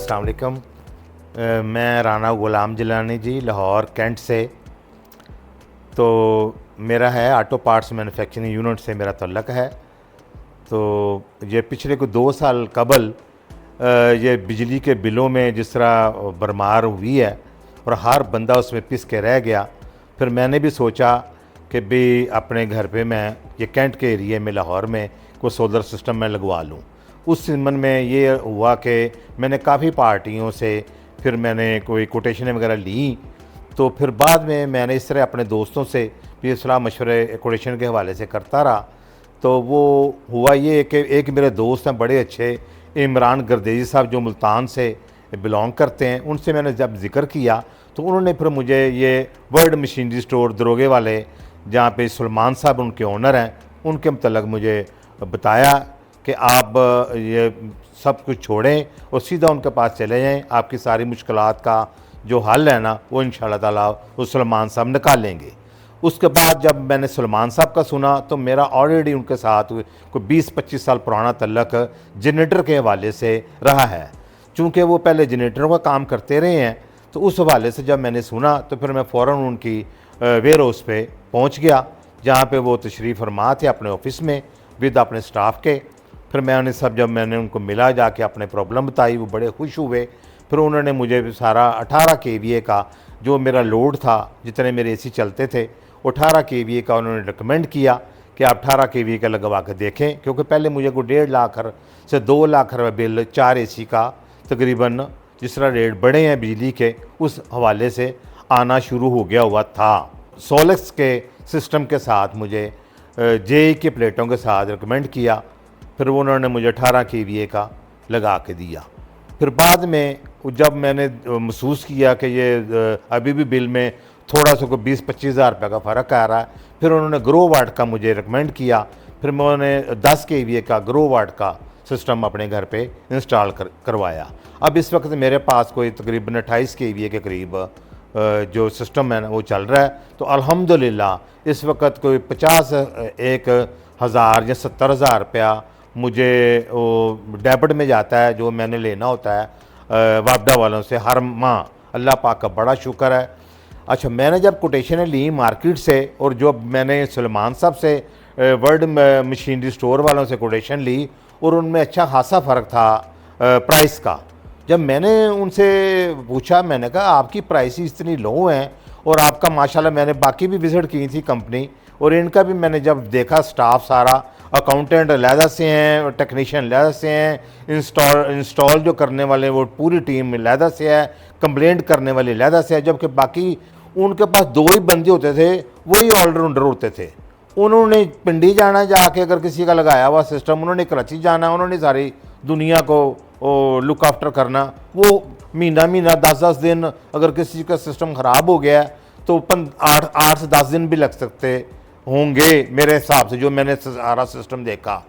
अस्सलाम वालेकुम। मैं राना ग़ुलाम जिलानी जी, लाहौर कैंट से। तो मेरा है ऑटो पार्ट्स मैन्युफैक्चरिंग यूनिट से मेरा तल्लक है। तो ये पिछले को 2 साल कबल ये बिजली के बिलों में जिस तरह भरमार हुई है और हर बंदा उसमें पिस के रह गया, फिर मैंने भी सोचा कि भाई अपने घर पे मैं ये कैंट के एरिए में लाहौर में कोई सोलर सिस्टम मैं लगवा लूँ। उस मन में ये हुआ कि मैंने काफ़ी पार्टियों से फिर मैंने कोई कोटेशन वगैरह ली। तो फिर बाद में मैंने इस तरह अपने दोस्तों से भी सलाह मशवरे कोटेशन के हवाले से करता रहा। तो वो हुआ ये कि एक मेरे दोस्त हैं बड़े अच्छे, इमरान गर्देजी साहब, जो मुल्तान से बिलोंग करते हैं। उनसे मैंने जब जिक्र किया तो उन्होंने फिर मुझे ये वर्ल्ड मशीनरी स्टोर दरोगे वाले, जहाँ पे सलमान साहब उनके ओनर हैं, उनके मतलब मुझे बताया कि आप ये सब कुछ छोड़ें और सीधा उनके पास चले जाएं। आपकी सारी मुश्किलात का जो हल है ना, वो इंशाल्लाह ताला वो सलमान साहब निकालेंगे। उसके बाद जब मैंने सलमान साहब का सुना तो मेरा ऑलरेडी उनके साथ कोई 20-25 साल पुराना तल्लक जनरेटर के हवाले से रहा है। चूँकि वो पहले जनरेटरों का काम करते रहे हैं, तो उस हवाले से जब मैंने सुना तो फिर मैं फ़ौरन उनकी वेयर हाउस पे पहुँच गया, जहाँ पे वो तशरीफ़ फरमा थे अपने ऑफिस में विद अपने स्टाफ के। फिर मैंने जब मैंने उनको मिला, जाके अपने प्रॉब्लम बताई, वो बड़े खुश हुए। फिर उन्होंने मुझे सारा 18 केवीए का जो मेरा लोड था, जितने मेरे एसी चलते थे, 18 केवीए का उन्होंने रिकमेंड किया कि आप 18 केवीए का लगवा कर देखें। क्योंकि पहले मुझे कोई 1.5 लाख से 2 लाख रुपये बिल 4 एसी का तकरीबन, जिस तरह रेट बढ़े हैं बिजली के, उस हवाले से आना शुरू हो गया हुआ था। सोलेक्स के सिस्टम के साथ मुझे जेई की प्लेटों के साथ रिकमेंड किया। फिर उन्होंने मुझे 18 केवीए का लगा के दिया। फिर बाद में जब मैंने महसूस किया कि ये अभी भी बिल में थोड़ा सा कोई 20-25 हज़ार रुपये का फ़र्क आ रहा है, फिर उन्होंने ग्रो वाट का मुझे रिकमेंड किया। फिर मैंने 10 केवीए का ग्रो वाट का सिस्टम अपने घर पे इंस्टॉल करवाया। अब इस वक्त मेरे पास कोई तकरीबन 28 केवीए के करीब जो सिस्टम है ना वो चल रहा है। तो अल्हम्दुलिल्लाह इस वक्त कोई 51,000 या 70,000 रुपया मुझे वो डेबिट में जाता है, जो मैंने लेना होता है वापडा वालों से हर माह। अल्लाह पाक का बड़ा शुक्र है। अच्छा, मैंने जब कोटेशनें ली मार्केट से और जो मैंने सलमान साहब से वर्ल्ड मशीनरी स्टोर वालों से कोटेशन ली, और उनमें अच्छा खासा फ़र्क था प्राइस का। जब मैंने उनसे पूछा, मैंने कहा आपकी प्राइसेस इतनी लो हैं और आपका माशाल्लाह, मैंने बाकी भी विज़िट की थी कंपनी, और इनका भी मैंने जब देखा स्टाफ सारा, अकाउंटेंट अलहदा से हैं, टेक्नीशियन अलहदा से हैं, इंस्टॉल जो करने वाले वो पूरी टीम अलहदा से है, कंप्लेंट करने वाले अलहदा से है, जबकि बाकी उनके पास 2 ही बंदे होते थे, वही ऑलराउंडर होते थे। उन्होंने पिंडी जाना, जाके अगर किसी का लगाया हुआ सिस्टम, उन्होंने कराची जाना, उन्होंने सारी दुनिया को लुक आफ्टर करना। वो महीना 10-10 दिन अगर किसी का सिस्टम ख़राब हो गया तो 8 से 10 दिन भी लग सकते होंगे मेरे हिसाब से, जो मैंने सारा सिस्टम देखा।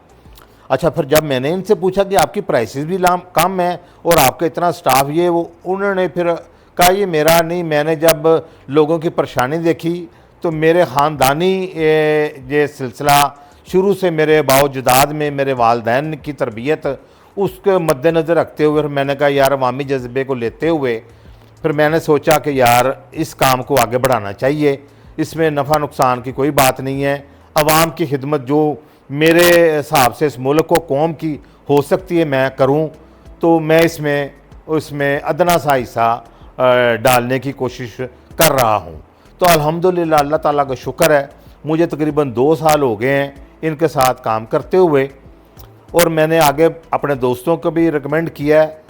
अच्छा, फिर जब मैंने इनसे पूछा कि आपकी प्राइसेस भी कम है और आपका इतना स्टाफ ये वो, उन्होंने फिर कहा ये मेरा नहीं। मैंने जब लोगों की परेशानी देखी तो मेरे ख़ानदानी ये सिलसिला शुरू से मेरे बावजदाद में मेरे वालदैन की तरबियत, उसके मद्देनज़र रखते हुए मैंने कहा यार अवामी जज्बे को लेते हुए फिर मैंने सोचा कि यार इस काम को आगे बढ़ाना चाहिए। इसमें नफ़ा नुकसान की कोई बात नहीं है। अवाम की खिदमत जो मेरे हिसाब से इस मुल्क को कौम की हो सकती है मैं करूं, तो मैं इसमें अदना सा हिस्सा डालने की कोशिश कर रहा हूं। तो अल्हम्दुलिल्लाह अल्लाह ताला का शुक्र है, मुझे तकरीबन 2 साल हो गए हैं इनके साथ काम करते हुए, और मैंने आगे अपने दोस्तों को भी रिकमेंड किया है।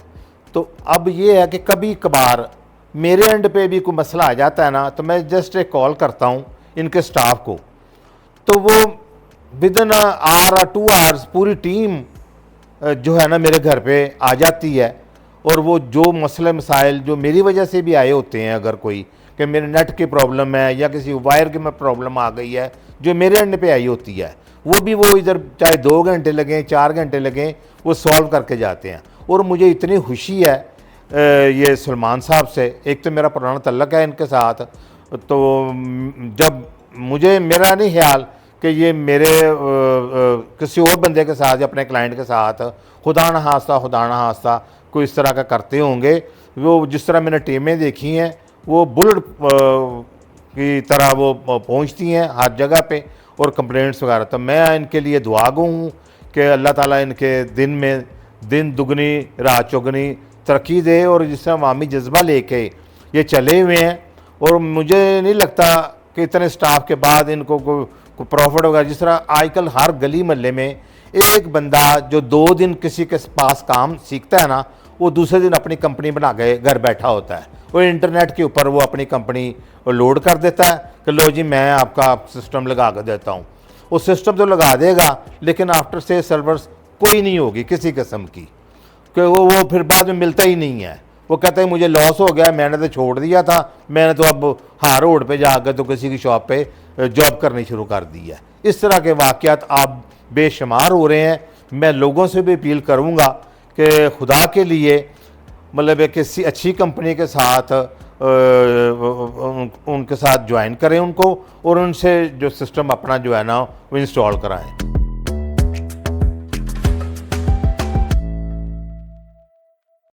तो अब ये है कि कभी कभार मेरे एंड पे भी कोई मसला आ जाता है ना, तो मैं जस्ट एक कॉल करता हूँ इनके स्टाफ को, तो वो विदिन आवर और 2 आवर्स पूरी टीम जो है ना मेरे घर पे आ जाती है। और वो जो मसले मसाइल जो मेरी वजह से भी आए होते हैं, अगर कोई कि मेरे नेट की प्रॉब्लम है या किसी वायर की में प्रॉब्लम आ गई है जो मेरे एंड पे आई होती है, वो इधर चाहे 2 घंटे लगें 4 घंटे लगें, वो सॉल्व करके जाते हैं। और मुझे इतनी खुशी है ये सलमान साहब से, एक तो मेरा पुराना तल्लक है इनके साथ। तो जब मुझे मेरा नहीं ख्याल कि ये मेरे किसी और बंदे के साथ या अपने क्लाइंट के साथ खुदा न हास्ता कोई इस तरह का करते होंगे। वो जिस तरह मैंने टीमें देखी हैं वो बुलेट की तरह वो पहुंचती हैं हर जगह पे और कंप्लेंट्स वगैरह। तो मैं इनके लिए दुआ गो हूँ कि अल्लाह ताला इनके दिन दुगनी रात चौगनी तरक्की दे और जिस तरह अवामी जज्बा लेके ये चले हुए हैं। और मुझे नहीं लगता कि इतने स्टाफ के बाद इनको कोई प्रॉफिट वगैरह, जिस तरह आजकल हर गली महल्ले में एक बंदा जो 2 दिन किसी के पास काम सीखता है ना, वो दूसरे दिन अपनी कंपनी बना के घर बैठा होता है। वो इंटरनेट के ऊपर वो अपनी कंपनी लोड कर देता है कि लो जी मैं आपका सिस्टम लगा कर देता हूँ। वो सिस्टम तो लगा देगा लेकिन आफ्टर से सर्वर्स कोई नहीं होगी किसी किस्म की, कि वो फिर बाद में मिलता ही नहीं है। वो कहते हैं मुझे लॉस हो गया, मैंने तो छोड़ दिया था, मैंने तो अब हाँ रोड पे जाकर तो किसी की शॉप पे जॉब करनी शुरू कर दी है। इस तरह के वाक़यात आप बेशुमार हो रहे हैं। मैं लोगों से भी अपील करूँगा कि खुदा के लिए मतलब एक किसी अच्छी कंपनी के साथ उनके साथ ज्वाइन करें उनको और उनसे जो सिस्टम अपना जो है ना वो इंस्टॉल कराएं।